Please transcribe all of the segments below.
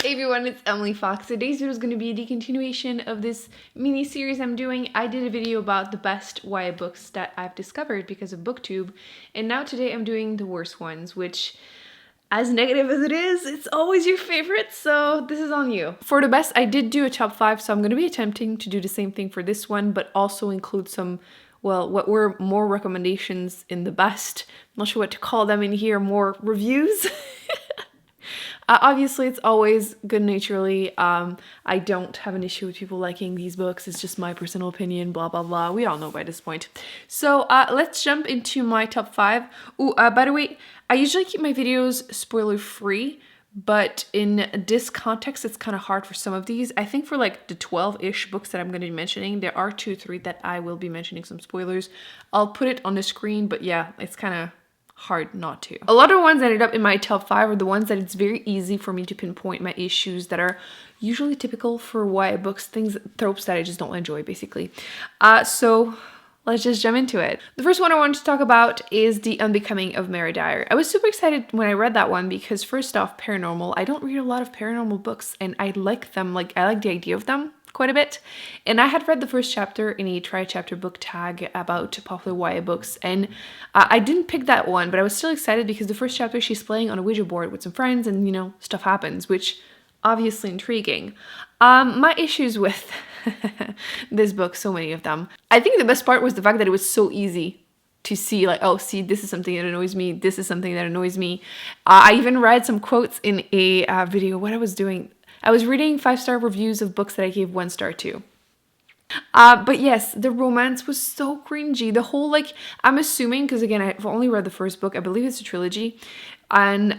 Hey everyone, it's Emily Fox. Today's video is going to be the continuation of this mini series I'm doing. I did a video about the best YA books that I've discovered because of BookTube, and now today I'm doing the worst ones, which, as negative as it is, it's always your favorite, so this is on you. For the best, I did do a top 5, so I'm going to be attempting to do the same thing for this one, but also include some, well, what were more recommendations in the best. I'm not sure what to call them in here, more reviews. Obviously, it's always good naturally. I don't have an issue with people liking these books. It's just my personal opinion, blah, blah, blah. We all know by this point. So let's jump into my top 5. Ooh, by the way, I usually keep my videos spoiler-free, but in this context, it's kind of hard for some of these. I think for like the 12-ish books that I'm going to be mentioning, there are 2 or 3 that I will be mentioning some spoilers. I'll put it on the screen, but yeah, it's kind of hard not to. A lot of ones that ended up in my top 5 are the ones that it's very easy for me to pinpoint my issues that are usually typical for YA books, things, tropes that I just don't enjoy, basically. So let's just jump into it. The first one I wanted to talk about is The Unbecoming of Mary Dyer. I was super excited when I read that one because, first off, paranormal. I don't read a lot of paranormal books and I like them, I like the idea of them quite a bit. And I had read the first chapter in a try-chapter book tag about popular YA books, and I didn't pick that one, but I was still excited because the first chapter she's playing on a Ouija board with some friends and, you know, stuff happens, which obviously intriguing. My issues with this book, so many of them. I think the best part was the fact that it was so easy to see, like, oh, see, this is something that annoys me, this is something that annoys me. I even read some quotes in a video, what I was doing. I was reading 5-star reviews of books that I gave 1 star to. But yes, the romance was so cringy. The whole, I'm assuming, because again, I've only read the first book, I believe it's a trilogy, and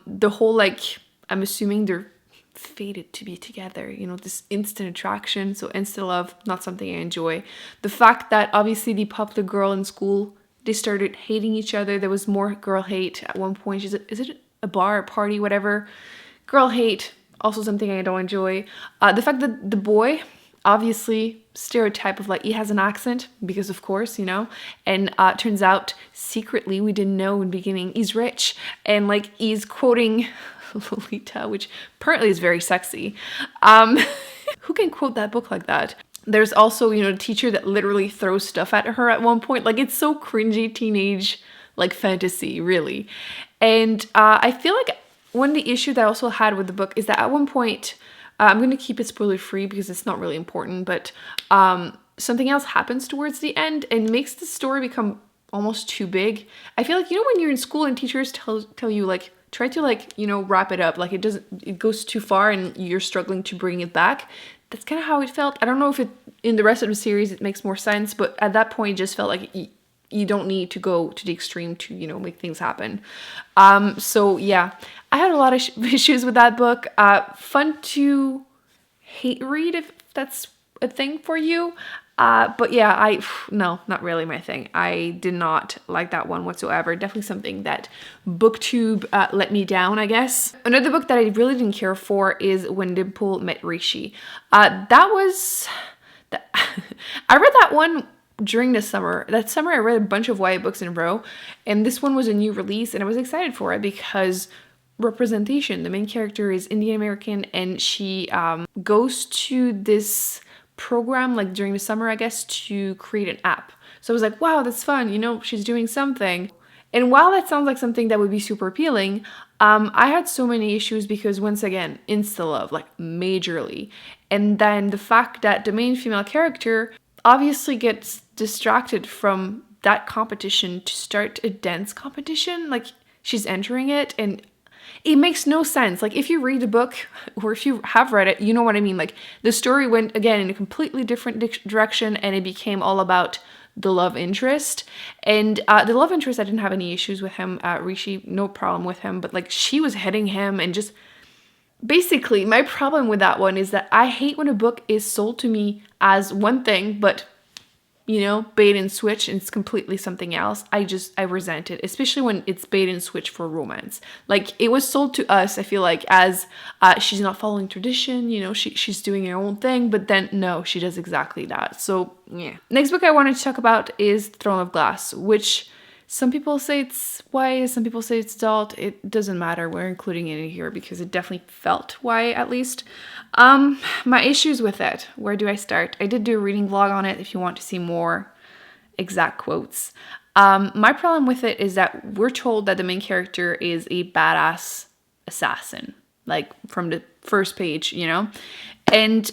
the whole, I'm assuming they're fated to be together, you know, this instant attraction, so instant love, not something I enjoy. The fact that obviously the popular girl in school, they started hating each other. There was more girl hate at one point. Is it a bar, a party, whatever? Girl hate. Also something I don't enjoy. The fact that the boy, obviously stereotype of he has an accent, because of course, you know, and turns out secretly, we didn't know in the beginning, he's rich, and he's quoting Lolita, which apparently is very sexy. Who can quote that book like that? There's also, you know, a teacher that literally throws stuff at her at one point. It's so cringy teenage, fantasy, really. And I feel like one of the issues that I also had with the book is that at one point, I'm going to keep it spoiler free because it's not really important, but something else happens towards the end and makes the story become almost too big. I feel like, you know, when you're in school and teachers tell you, try to, you know, wrap it up, it goes too far and you're struggling to bring it back. That's kind of how it felt. I don't know if in the rest of the series it makes more sense, but at that point it just felt like you don't need to go to the extreme to, you know, make things happen. So yeah, I had a lot of issues with that book. Fun to hate read if that's a thing for you. But yeah, no, not really my thing. I did not like that one whatsoever. Definitely something that BookTube let me down, I guess. Another book that I really didn't care for is When Dimple Met Rishi. I read that one during the summer. That summer I read a bunch of YA books in a row, and this one was a new release and I was excited for it because representation. The main character is Indian American and she goes to this program during the summer, I guess, to create an app. So I was like, wow, that's fun, you know, she's doing something. And while that sounds like something that would be super appealing, I had so many issues because, once again, insta-love, majorly. And then the fact that the main female character obviously gets distracted from that competition to start a dance competition. She's entering it and it makes no sense. If you read the book or if you have read it, you know what I mean. The story went again in a completely different direction and it became all about the love interest. And the love interest, I didn't have any issues with him. Rishi, no problem with him, but she was hitting him and just basically my problem with that one is that I hate when a book is sold to me as one thing, but, you know, bait and switch and it's completely something else. I resent it, especially when it's bait and switch for romance. It was sold to us, I feel like, as she's not following tradition, you know, she's doing her own thing, but then no, she does exactly that. So yeah. Next book I wanted to talk about is Throne of Glass, which Some people say it's YA, some people say it's adult. It doesn't matter. We're including it in here because it definitely felt YA at least. My issues with it. Where do I start? I did do a reading vlog on it if you want to see more exact quotes. My problem with it is that we're told that the main character is a badass assassin, like from the first page, you know? And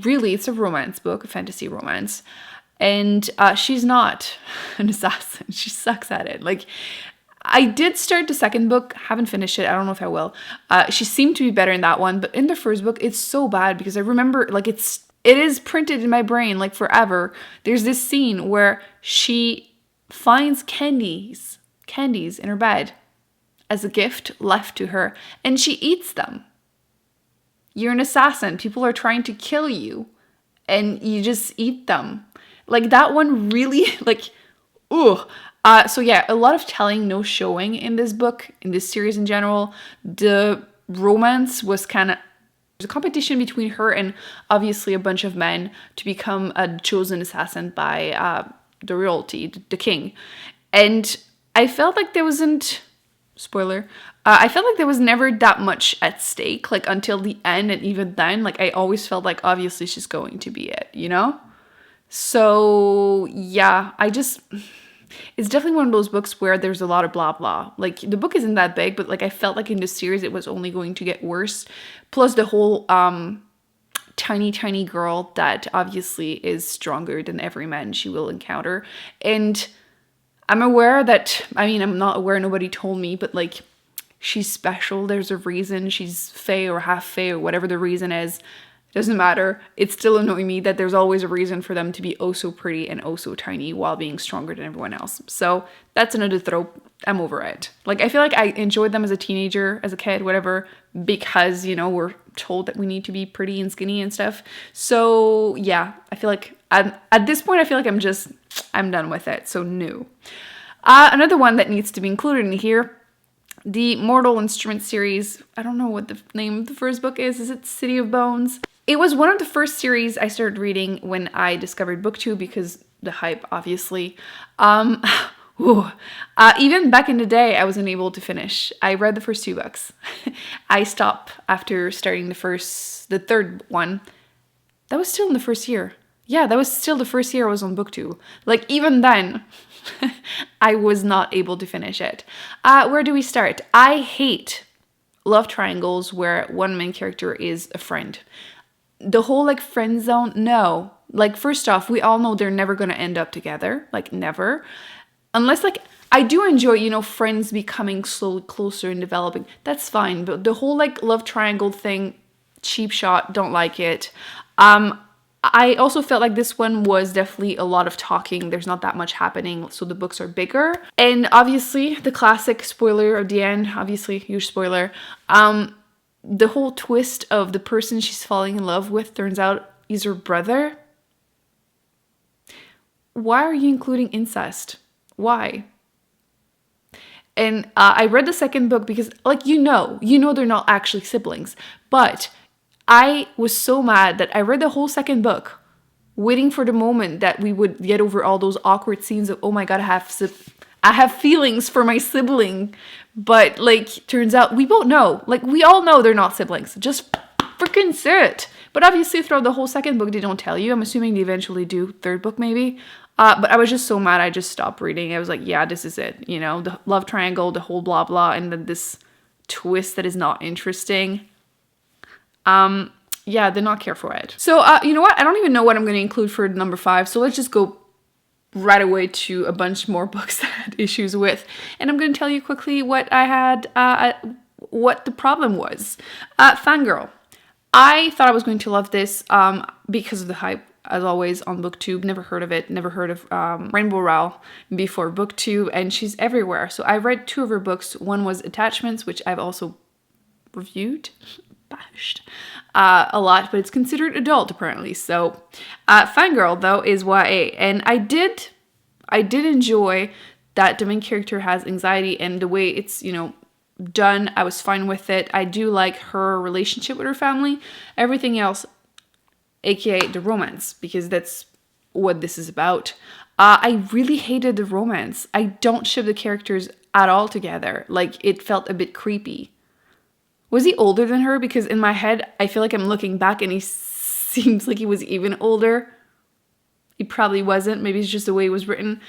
really, it's a romance book, a fantasy romance. And she's not an assassin. She sucks at it. Like, I did start the second book, haven't finished it. I don't know if I will. She seemed to be better in that one, but in the first book, it's so bad because I remember, like, it is printed in my brain, like, forever. There's this scene where she finds candies in her bed as a gift left to her, and she eats them. You're an assassin. People are trying to kill you, and you just eat them. Like, that one really, like, ooh. So yeah, a lot of telling, no showing in this book, in this series in general. The romance was kind of, there's a competition between her and obviously a bunch of men to become a chosen assassin by the royalty, the king. And I felt like there wasn't, spoiler, I felt like there was never that much at stake, like until the end. And even then, like, I always felt like obviously she's going to be it, you know? So yeah, it's definitely one of those books where there's a lot of blah blah. Like, the book isn't that big, but like I felt like in this series it was only going to get worse. Plus the whole tiny girl that obviously is stronger than every man she will encounter. And I'm aware that, I mean, I'm not aware, nobody told me, but like, she's special. There's a reason she's fae or half fae or whatever the reason is. Doesn't matter. It's still annoying me that there's always a reason for them to be oh so pretty and oh so tiny while being stronger than everyone else. So that's another trope. I'm over it. Like, I feel like I enjoyed them as a teenager, as a kid, whatever, because, you know, we're told that we need to be pretty and skinny and stuff. So yeah, I feel like at this point, I feel like I'm done with it. So no. Another one that needs to be included in here, the Mortal Instruments series. I don't know what the name of the first book is. Is it City of Bones? It was one of the first series I started reading when I discovered BookTube because the hype, obviously. Even back in the day, I wasn't able to finish. I read the first 2 books. I stopped after starting the third one. That was still in the first year. Yeah, that was still the first year I was on BookTube. Like, even then, I was not able to finish it. Where do we start? I hate love triangles where one main character is a friend. The whole, like, friend zone, no. Like, first off, we all know they're never going to end up together. Like, never. Unless, like, I do enjoy, you know, friends becoming slowly closer and developing. That's fine. But the whole, like, love triangle thing, cheap shot, don't like it. I also felt like this one was definitely a lot of talking. There's not that much happening, so the books are bigger. And obviously, the classic spoiler of the end, obviously, huge spoiler. The whole twist of the person she's falling in love with turns out is her brother. Why are you including incest? Why? And I read the second book because, like, you know they're not actually siblings. But I was so mad that I read the whole second book, waiting for the moment that we would get over all those awkward scenes of, oh my god, I have feelings for my sibling. But, like, turns out we both know. Like, we all know they're not siblings. Just freaking say it. But obviously throughout the whole second book, they don't tell you. I'm assuming they eventually do third book maybe. But I was just so mad I just stopped reading. I was like, yeah, this is it. You know, the love triangle, the whole blah blah, and then this twist that is not interesting. Yeah, did not care for it. So, you know what? I don't even know what I'm going to include for number 5. So let's just go right away to a bunch more books that I had issues with. And I'm going to tell you quickly what I had, what the problem was. Fangirl. I thought I was going to love this because of the hype, as always, on BookTube. Never heard of it. Never heard of Rainbow Rowell before BookTube. And she's everywhere. So I read 2 of her books. One was Attachments, which I've also reviewed. Bashed a lot, but it's considered adult apparently. So Fangirl though is YA, and I did enjoy that the main character has anxiety, and the way it's, you know, done, I was fine with it. I do like her relationship with her family. Everything else, aka the romance, because that's what this is about, I really hated the romance. I don't ship the characters at all together. Like, it felt a bit creepy. Was he older than her? Because in my head, I feel like I'm looking back and he seems like he was even older. He probably wasn't. Maybe it's just the way it was written.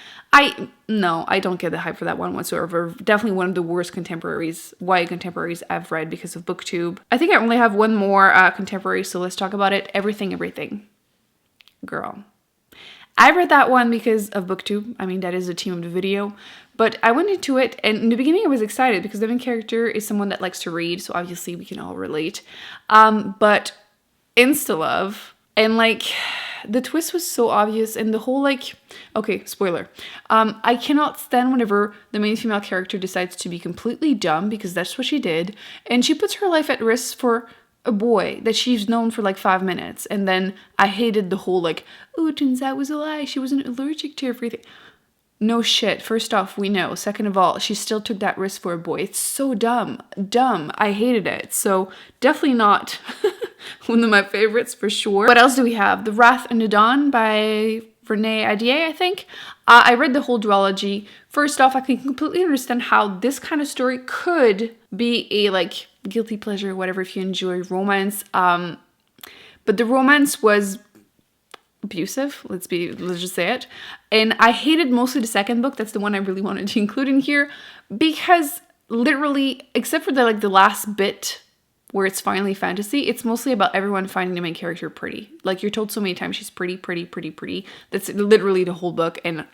No, I don't get the hype for that one whatsoever. Definitely one of the worst contemporaries, YA contemporaries I've read because of BookTube. I think I only have one more contemporary, so let's talk about it. Everything, Everything. Girl. I read that one because of BookTube. I mean, that is the team of the video. But I went into it, and in the beginning I was excited because the main character is someone that likes to read, so obviously we can all relate. But insta-love, and like, the twist was so obvious, and the whole like, okay, spoiler. I cannot stand whenever the main female character decides to be completely dumb, because that's what she did, and she puts her life at risk for a boy that she's known for like 5 minutes. And then I hated the whole like, oh, it turns out it was a lie, she wasn't allergic to everything. No shit. First off, we know. Second of all, she still took that risk for a boy. It's so dumb. Dumb. I hated it. So definitely not one of my favorites for sure. What else do we have? The Wrath and the Dawn by Renee Ahdieh, I think. I read the whole duology. First off, I can completely understand how this kind of story could be a like guilty pleasure, whatever, if you enjoy romance. But the romance was abusive, let's just say it. And I hated mostly the second book. That's the one I really wanted to include in here, because literally, except for the last bit where it's finally fantasy, it's mostly about everyone finding the main character pretty. Like, you're told so many times she's pretty, pretty, pretty, pretty. That's literally the whole book. And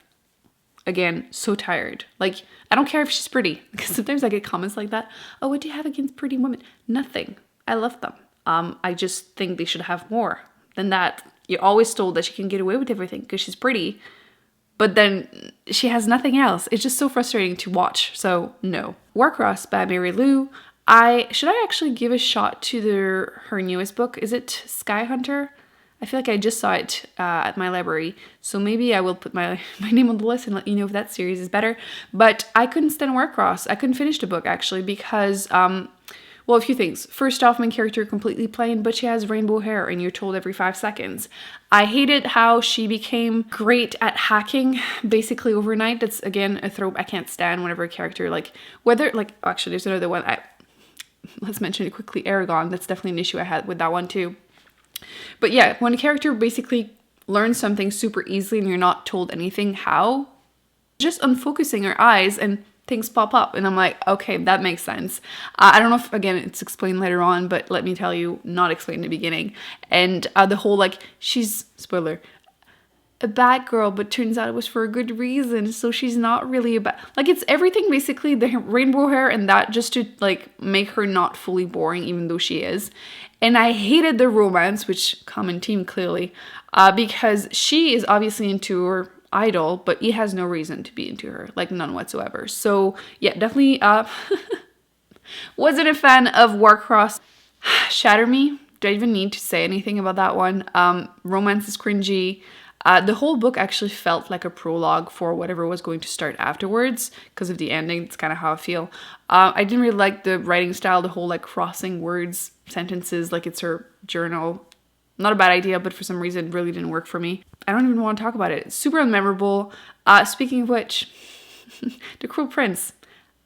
again, so tired. Like, I don't care if she's pretty, because sometimes I get comments like that. Oh, what do you have against pretty women? Nothing. I love them. I just think they should have more than that. You're always told that she can get away with everything because she's pretty, but then she has nothing else. It's just so frustrating to watch. So no. Warcross by Mary Lou. Should I actually give a shot to her newest book? Is it Sky Hunter? I feel like I just saw it at my library, so maybe I will put my name on the list and let you know if that series is better. But I couldn't stand Warcross. I couldn't finish the book actually because well, a few things. First off, main character completely plain, but she has rainbow hair and you're told every 5 seconds. I hated how she became great at hacking basically overnight. That's, again, a trope I can't stand whenever a character, actually, there's another one. Let's mention it quickly, Eragon. That's definitely an issue I had with that one too. But yeah, when a character basically learns something super easily and you're not told anything how, just unfocusing her eyes and things pop up, and I'm like, okay, that makes sense. I don't know if, again, it's explained later on, but let me tell you, not explained in the beginning. And the whole, like, she's, spoiler, a bad girl, but turns out it was for a good reason, so she's not really a bad, like, it's everything basically, the rainbow hair and that, just to, like, make her not fully boring, even though she is. And I hated the romance, which, common theme clearly, because she is obviously into her idol, but he has no reason to be into her, like none whatsoever. So yeah, definitely wasn't a fan of Warcross. Shatter Me, do I even need to say anything about that one? Romance is cringy. The whole book actually felt like a prologue for whatever was going to start afterwards because of the ending. It's kind of how I feel. I didn't really like the writing style, the whole like crossing words, sentences, like it's her journal. Not a bad idea, but for some reason it really didn't work for me. I don't even want to talk about it. It's super unmemorable. Speaking of which, The Cruel Prince.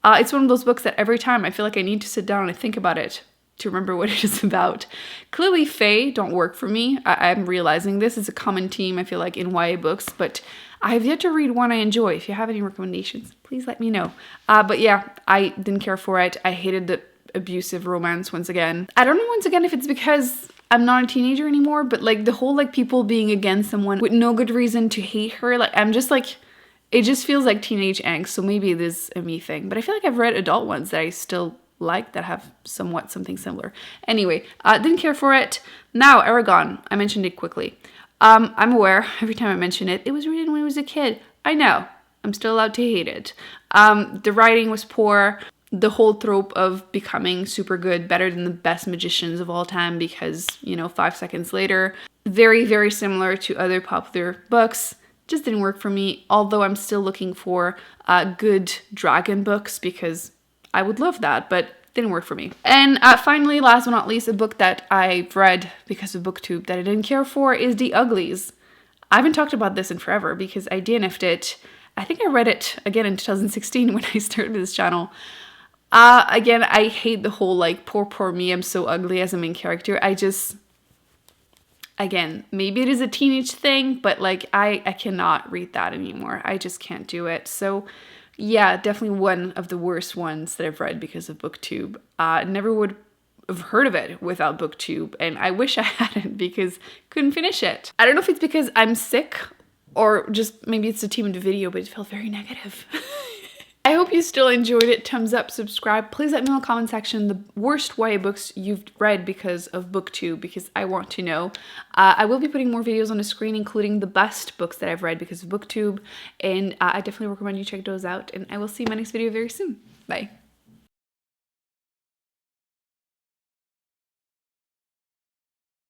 It's one of those books that every time I feel like I need to sit down and think about it to remember what it is about. Clearly, fae don't work for me. I'm realizing this is a common theme, I feel like, in YA books, but I have yet to read one I enjoy. If you have any recommendations, please let me know. But yeah, I didn't care for it. I hated the abusive romance once again. I don't know once again if it's because I'm not a teenager anymore, but like the whole like people being against someone with no good reason to hate her, like I'm just like, it just feels like teenage angst, so maybe it is a me thing. But I feel like I've read adult ones that I still like that have somewhat something similar. Anyway, didn't care for it. Now, Eragon, I mentioned it quickly. I'm aware, every time I mention it, it was written when I was a kid. I know, I'm still allowed to hate it. The writing was poor. The whole trope of becoming super good, better than the best magicians of all time because, 5 seconds later. Very, very similar to other popular books. Just didn't work for me, although I'm still looking for good dragon books because I would love that, but didn't work for me. And finally, last but not least, a book that I've read because of BookTube that I didn't care for is The Uglies. I haven't talked about this in forever because I DNF'd it. I think I read it again in 2016 when I started this channel. Again, I hate the whole like, poor me, I'm so ugly as a main character. Again, maybe it is a teenage thing, but like I cannot read that anymore. I just can't do it. So yeah, definitely one of the worst ones that I've read because of BookTube. Never would have heard of it without BookTube, and I wish I hadn't because couldn't finish it. I don't know if it's because I'm sick or just maybe it's the team in the video, but it felt very negative. I hope you still enjoyed it. Thumbs up, subscribe. Please let me know in the comment section the worst YA books you've read because of BookTube, because I want to know. I will be putting more videos on the screen, including the best books that I've read because of BookTube, and I definitely recommend you check those out, and I will see you in my next video very soon. Bye.